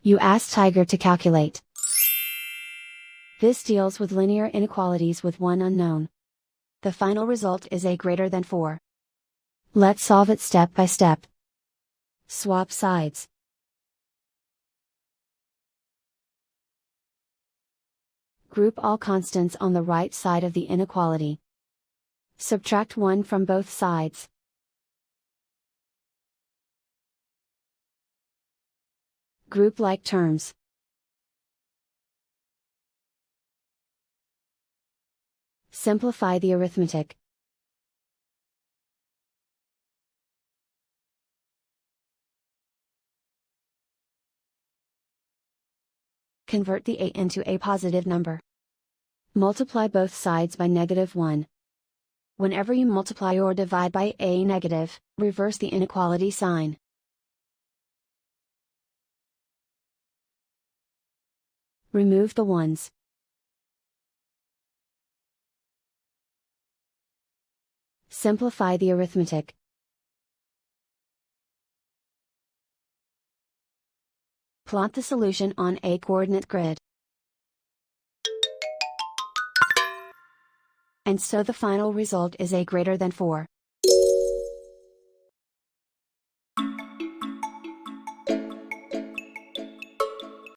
You ask Tiger to calculate. This deals with linear inequalities with one unknown. The final result is a greater than 4. Let's solve it step by step. Swap sides. Group all constants on the right side of the inequality. Subtract 1 from both sides. Group like terms. Simplify the arithmetic. Convert the a into a positive number. Multiply both sides by -1. Whenever you multiply or divide by a negative, reverse the inequality sign. Remove the ones. Simplify the arithmetic. Plot the solution on a coordinate grid. And so the final result is a greater than 4.